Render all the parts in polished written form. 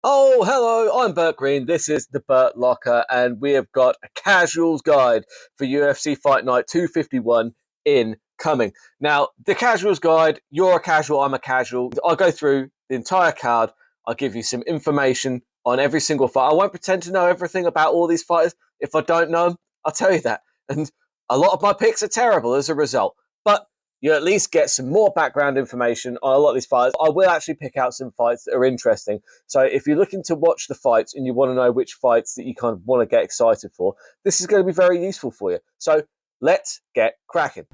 Oh, hello, I'm Burt Green. This is the Burt Locker, and we have got a casuals guide for UFC Fight Night 251 incoming. Now, the casuals guide, you're a casual, I'm a casual. I'll go through the entire card. I'll give you some information on every single fight. I won't pretend to know everything about all these fighters. If I don't know them, I'll tell you that. And a lot of my picks are terrible as a result. But you at least get some more background information on a lot of these fights. I will actually pick out some fights that are interesting. So if you're looking to watch the fights and you want to know which fights that you kind of want to get excited for, this is going to be very useful for you. So let's get cracking.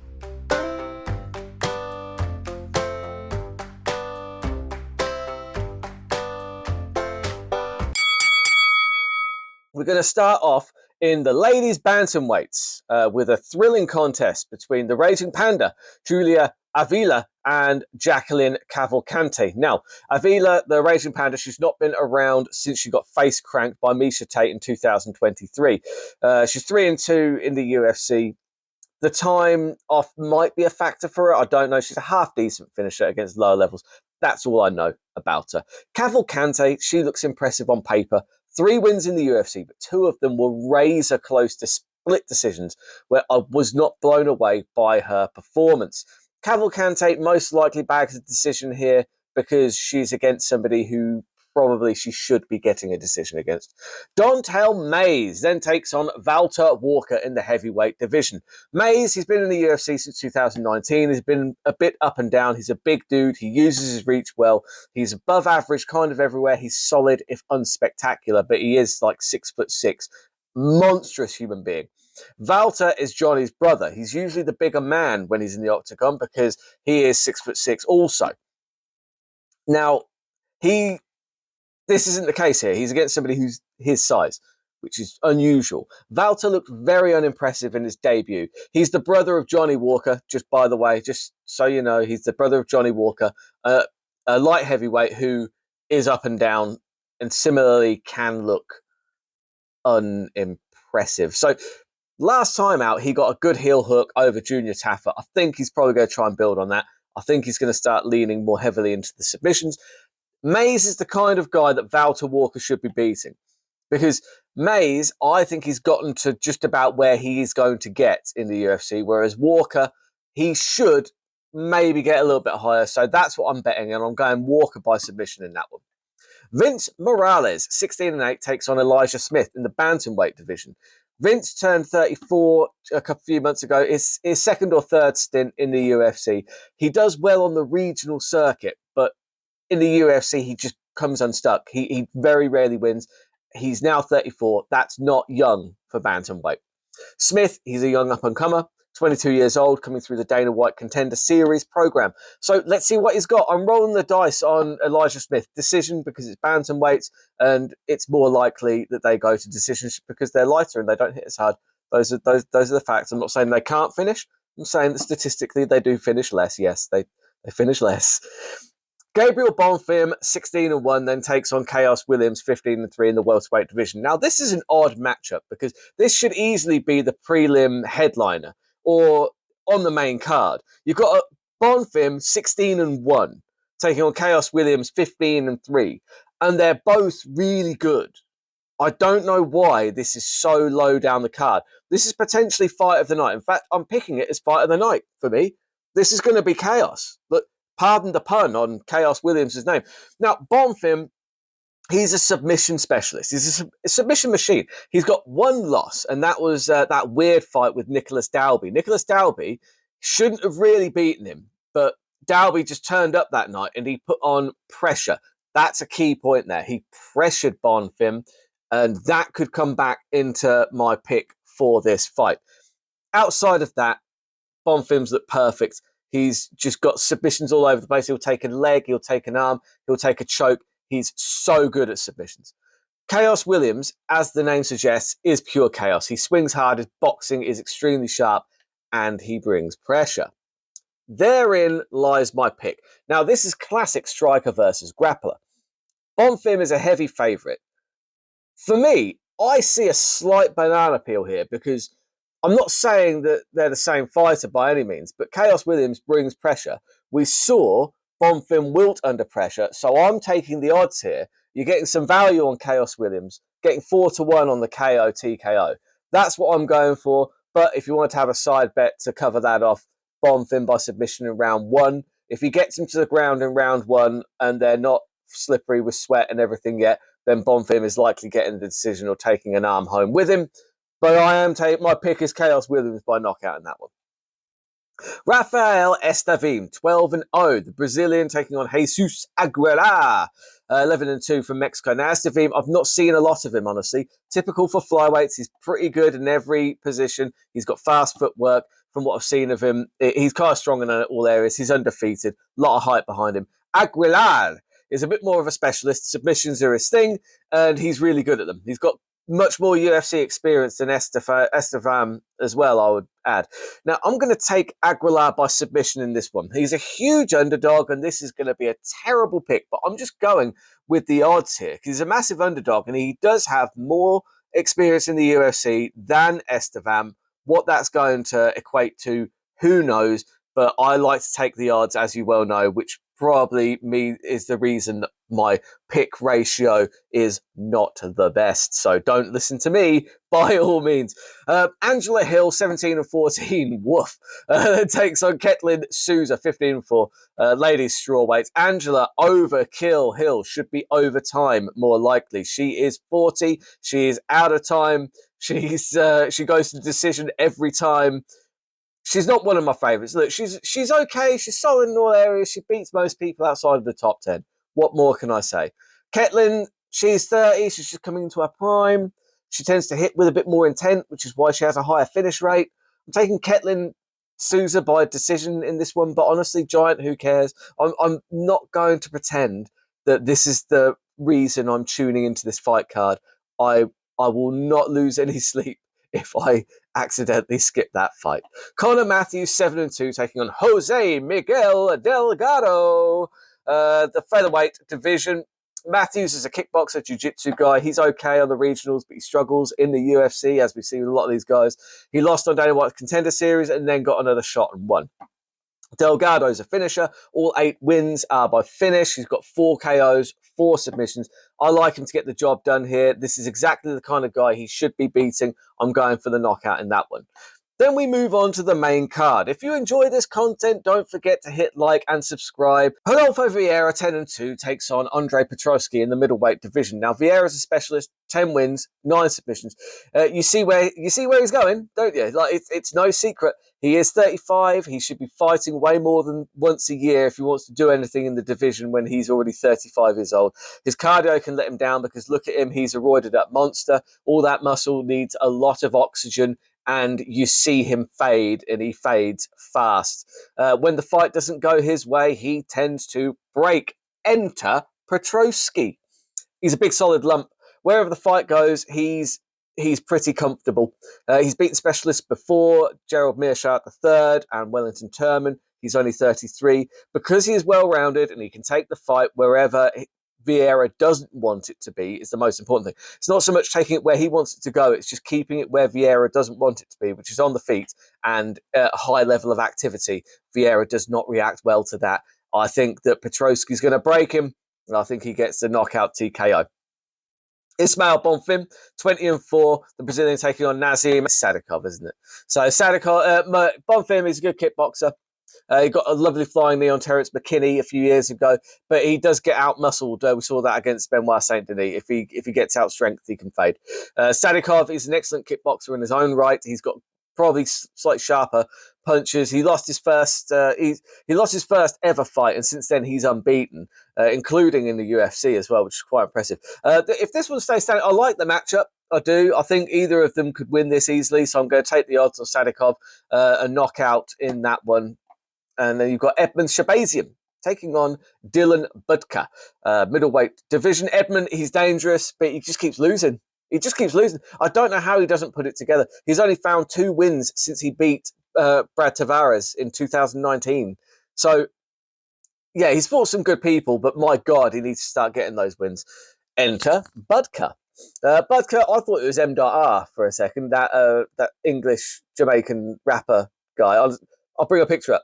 We're going to start off in the ladies' bantamweights with a thrilling contest between the Raging Panda, Julia Avila, and Jacqueline Cavalcante. Now, Avila, the Raging Panda, she's not been around since she got face cranked by Miesha Tate in 2023. She's 3-2 in the UFC. The time off might be a factor for her. I don't know. She's a half decent finisher against lower levels. That's all I know about her. Cavalcante, she looks impressive on paper. 3 wins in the UFC, but 2 of them were razor close to split decisions where I was not blown away by her performance. Cavalcante most likely bags a decision here because she's against somebody who probably she should be getting a decision against. Don'Tale Mayes then takes on Walter Walker in the heavyweight division. Mayes, he's been in the UFC since 2019. He's been a bit up and down. He's a big dude. He uses his reach well. He's above average kind of everywhere. He's solid, if unspectacular, but he is like 6'6", monstrous human being. Walter is Johnny's brother. He's usually the bigger man when he's in the octagon because he is 6'6" also. Now, this isn't the case here. He's against somebody who's his size, which is unusual. Walter looked very unimpressive in his debut. He's the brother of Johnny Walker, just by the way, just so you know, he's the brother of Johnny Walker, a light heavyweight who is up and down and similarly can look unimpressive. So last time out, he got a good heel hook over Junior Taffer. I think he's probably going to try and build on that. I think he's going to start leaning more heavily into the submissions. Mayes is the kind of guy that Walter Walker should be beating because Mayes, I think he's gotten to just about where he is going to get in the UFC, whereas Walker, he should maybe get a little bit higher. So that's what I'm betting, and I'm going Walker by submission in that one. Vince Morales, 16-8, takes on Elijah Smith in the bantamweight division. Vince turned 34 a few months ago. His second or third stint in the UFC. He does well on the regional circuit, but in the UFC, he just comes unstuck. He very rarely wins. He's now 34. That's not young for bantamweight. Smith, he's a young up-and-comer, 22 years old, coming through the Dana White Contender Series program. So let's see what he's got. I'm rolling the dice on Elijah Smith. Decision because it's bantamweights, and it's more likely that they go to decisions because they're lighter and they don't hit as hard. Those are the facts. I'm not saying they can't finish. I'm saying that statistically they do finish less. Yes, they finish less. Gabriel Bonfim, 16-1, then takes on Chaos Williams, 15-3 in the welterweight division. Now, this is an odd matchup because this should easily be the prelim headliner or on the main card. You've got Bonfim, 16-1, taking on Chaos Williams, 15-3, and they're both really good. I don't know why this is so low down the card. This is potentially fight of the night. In fact, I'm picking it as fight of the night for me. This is going to be chaos. Look, pardon the pun on Chaos Williams' name. Now, Bonfim, he's a submission specialist. He's a submission machine. He's got one loss, and that was that weird fight with Nicholas Dalby. Nicholas Dalby shouldn't have really beaten him, but Dalby just turned up that night, and he put on pressure. That's a key point there. He pressured Bonfim, and that could come back into my pick for this fight. Outside of that, Bonfim's looked perfect. He's just got submissions all over the place. He'll take a leg, he'll take an arm, he'll take a choke. He's so good at submissions. Chaos Williams, as the name suggests, is pure chaos. He swings hard, his boxing is extremely sharp, and he brings pressure. Therein lies my pick. Now, this is classic striker versus grappler. Bonfim is a heavy favourite. For me, I see a slight banana peel here because I'm not saying that they're the same fighter by any means, but Chaos Williams brings pressure. We saw Bonfim wilt under pressure, so I'm taking the odds here You're getting some value on Chaos Williams, getting 4-1 on the KO TKO. That's what I'm going for. But if you want to have a side bet to cover that off, Bonfim by submission in round 1. If he gets him to the ground in round 1 and they're not slippery with sweat and everything yet, then Bonfim is likely getting the decision or taking an arm home with him. But I am taking my pick is Chaos Williams by knockout in that one. Rafael Estevam, 12-0. The Brazilian taking on Jesus Aguilar, 11-2 from Mexico. Now, Estevam, I've not seen a lot of him, honestly. Typical for flyweights. He's pretty good in every position. He's got fast footwork. From what I've seen of him, he's kind of strong in all areas. He's undefeated. A lot of hype behind him. Aguilar is a bit more of a specialist. Submissions are his thing, and he's really good at them. He's got much more UFC experience than Estevam as well, I would add. Now, I'm going to take Aguilar by submission in this one. He's a huge underdog, and this is going to be a terrible pick, but I'm just going with the odds here. He's a massive underdog, and he does have more experience in the UFC than Estevam. What that's going to equate to, who knows? But I like to take the odds, as you well know, which probably is the reason that my pick ratio is not the best. So don't listen to me, by all means. Angela Hill, 17-14, woof, takes on Ketlin Souza, 15-4, ladies strawweight. Angela overkill Hill, should be overtime more likely. She is 40, she is out of time. She goes to decision every time. She's not one of my favourites. Look, she's okay. She's solid in all areas. She beats most people outside of the top 10. What more can I say? Ketlin, she's 30. She's just coming into her prime. She tends to hit with a bit more intent, which is why she has a higher finish rate. I'm taking Ketlin Souza by decision in this one, but honestly, Giant, who cares? I'm not going to pretend that this is the reason I'm tuning into this fight card. I will not lose any sleep if I accidentally skip that fight. Conor Matthews, 7-2, taking on Jose Miguel Delgado. The featherweight division. Matthews is a kickboxer, jiu-jitsu guy. He's okay on the regionals, but he struggles in the UFC, as we see with a lot of these guys. He lost on Dana White's Contender Series and then got another shot and won. Delgado's a finisher. All 8 wins are by finish. He's got 4 KOs, 4 submissions. I like him to get the job done here. This is exactly the kind of guy he should be beating. I'm going for the knockout in that one. Then we move on to the main card. If you enjoy this content, don't forget to hit like and subscribe. Rodolfo Vieira, 10-2, takes on Andre Petroski in the middleweight division. Now, Vieira's a specialist, 10 wins, 9 submissions. You see where he's going, don't you? Like it's no secret. He is 35. He should be fighting way more than once a year if he wants to do anything in the division when he's already 35 years old. His cardio can let him down because look at him. He's a roided up monster. All that muscle needs a lot of oxygen, and you see him fade, and he fades fast. When the fight doesn't go his way, he tends to break. Enter Petroski. He's a big solid lump. Wherever the fight goes, he's pretty comfortable. He's beaten specialists before, Gerald Meerschaert III and Wellington Turman. He's only 33. Because he is well-rounded and he can take the fight wherever Vieira doesn't want it to be is the most important thing. It's not so much taking it where he wants it to go, it's just keeping it where Vieira doesn't want it to be, which is on the feet and a high level of activity. Vieira does not react well to that. I think that Petroski's going to break him, and I think he gets the knockout TKO. Ismail Bonfim, 20-4, the Brazilian taking on Nazim Sadikov, isn't it? So Sadikov, Bonfim is a good kickboxer. He got a lovely flying knee on Terence McKinney a few years ago, but he does get out-muscled. We saw that against Benoit Saint-Denis. If he gets out-strength, he can fade. Sadikov is an excellent kickboxer in his own right. He's got probably slightly sharper punches. He lost his first he lost his first ever fight, and since then he's unbeaten, including in the UFC as well, which is quite impressive. If this one stays standing, I like the matchup. I do. I think either of them could win this easily, so I'm going to take the odds on Sadikov, a knockout in that one. And then you've got Edmund Shabazian taking on Dylan Budka, middleweight division. Edmund, he's dangerous, but he just keeps losing. He just keeps losing. I don't know how he doesn't put it together. He's only found 2 wins since he beat Brad Tavares in 2019. So, yeah, he's fought some good people, but my God, he needs to start getting those wins. Enter Budka. Budka, I thought it was M.R. for a second, that English Jamaican rapper guy. I'll bring a picture up.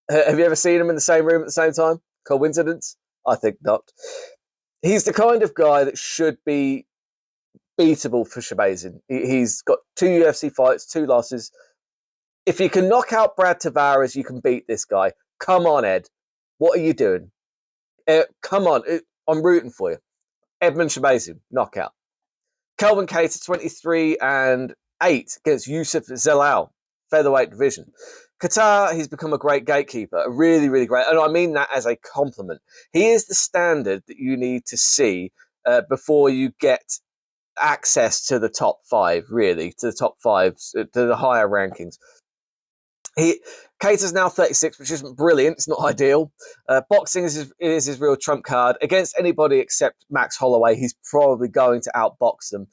Have you ever seen him in the same room at the same time? Coincidence? I think not. He's the kind of guy that should be beatable for Shabazin. He's got 2 UFC fights, 2 losses. If you can knock out Brad Tavares, you can beat this guy. Come on, Ed. What are you doing? Come on. I'm rooting for you. Edmund Shabazin, knockout. Kelvin Kattar, 23-8 against Yusuf Zalal, featherweight division. Kattar, he's become a great gatekeeper, a really, really great, and I mean that as a compliment. He is the standard that you need to see before you get access to the top 5, really, to the top 5, to the higher rankings. Kattar's now 36, which isn't brilliant. It's not ideal. Boxing is his real trump card. Against anybody except Max Holloway, he's probably going to outbox them.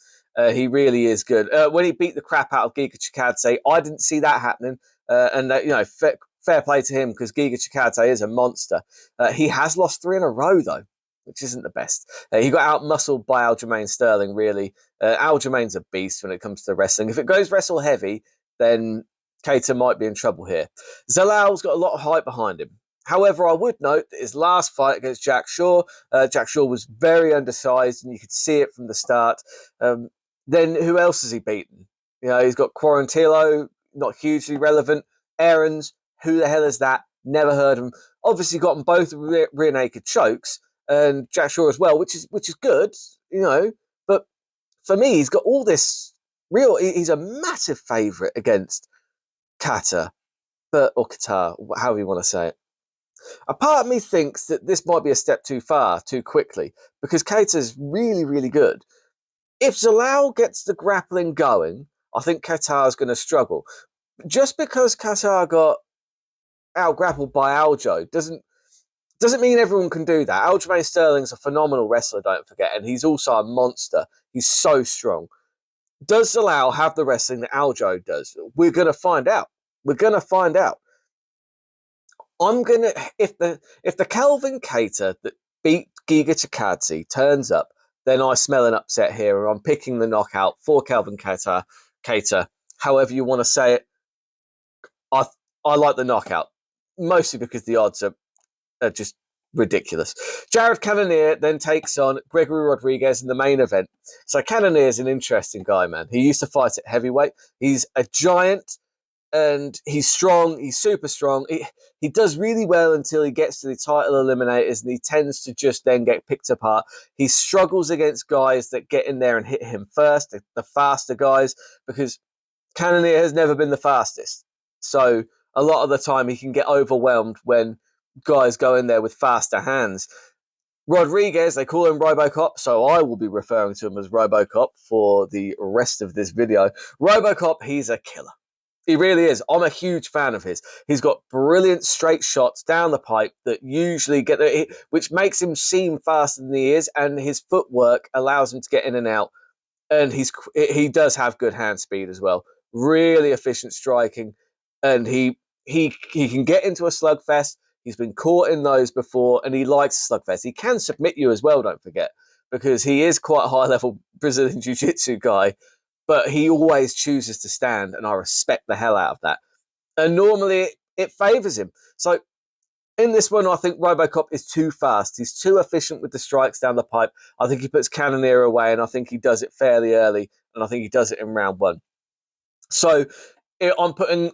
He really is good. When he beat the crap out of Giga Chikadze, I didn't see that happening. Fair play to him because Giga Chikadze is a monster. He has lost 3 in a row, though, which isn't the best. He got out-muscled by Aljamain Sterling, really. Aljamain's a beast when it comes to wrestling. If it goes wrestle heavy, then Kattar might be in trouble here. Zalal's got a lot of hype behind him. However, I would note that his last fight against Jack Shaw was very undersized, and you could see it from the start. Then who else has he beaten? He's got Quarantillo, not hugely relevant. Aarons, who the hell is that? Never heard of him. Obviously got them both rear naked chokes, and Jack Shaw as well, which is good, But for me, he's got all this he's a massive favourite against Kattar, or Qatar, however you want to say it. A part of me thinks that this might be a step too far, too quickly, because Kattar's really, really good. If Zalal gets the grappling going, I think Qatar's going to struggle. Just because Kattar got out-grappled by Aljo doesn't mean everyone can do that. Aljamain Sterling's a phenomenal wrestler, don't forget, and he's also a monster. He's so strong. Does Zalal have the wrestling that Aljo does? We're going to find out. We're going to find out. If the Kelvin Kattar that beat Giga Chikadze turns up, then I smell an upset here, and I'm picking the knockout for Kelvin Kattar, however you want to say it. I like the knockout, mostly because the odds are just ridiculous. Jared Cannonier then takes on Gregory Rodriguez in the main event. So Cannonier is an interesting guy, man. He used to fight at heavyweight. He's a giant, and he's strong. He's super strong. He does really well until he gets to the title eliminators, and he tends to just then get picked apart. He struggles against guys that get in there and hit him first, the faster guys, because Cannonier has never been the fastest. So a lot of the time he can get overwhelmed when guys go in there with faster hands. Rodriguez, they call him RoboCop, so I will be referring to him as RoboCop for the rest of this video. RoboCop, he's a killer. He really is. I'm a huge fan of his. He's got brilliant straight shots down the pipe that usually which makes him seem faster than he is, and his footwork allows him to get in and out. And he does have good hand speed as well. Really efficient striking, and he can get into a slugfest. He's been caught in those before, and he likes a slugfest. He can submit you as well, don't forget, because he is quite a high-level Brazilian Jiu-Jitsu guy, but he always chooses to stand, and I respect the hell out of that. And normally it favours him. So in this one, I think RoboCop is too fast. He's too efficient with the strikes down the pipe. I think he puts Cannonier away, and I think he does it fairly early, and I think he does it in round 1. So I'm putting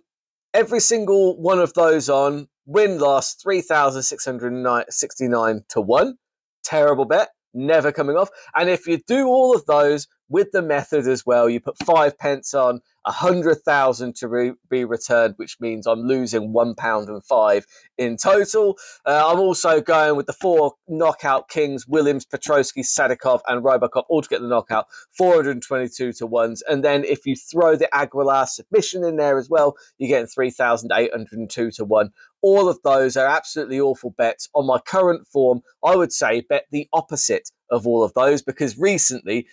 every single one of those on. Win-loss, 3,669 to 1. Terrible bet. Never coming off. And if you do all of those with the method as well, you put 5 pence on, 100,000 to be returned, which means I'm losing £1.05 in total. I'm also going with the 4 knockout kings, Williams, Petrosky, Sadikov, and Robocop, all to get the knockout, 422 to 1s. And then if you throw the Aguilar submission in there as well, you're getting 3,802 to 1. All of those are absolutely awful bets. On my current form, I would say bet the opposite of all of those, because recently,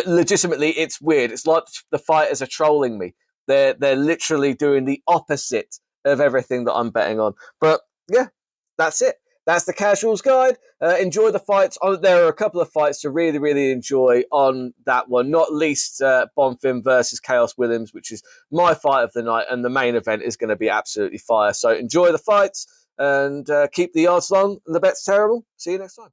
legitimately, it's weird. It's like the fighters are trolling me. They're literally doing the opposite of everything that I'm betting on. But yeah, that's it. That's the Casuals Guide. Enjoy the fights. There are a couple of fights to really, really enjoy on that one. Not least Bonfim versus Chaos Williams, which is my fight of the night. And the main event is going to be absolutely fire. So enjoy the fights and keep the odds long and the bets terrible. See you next time.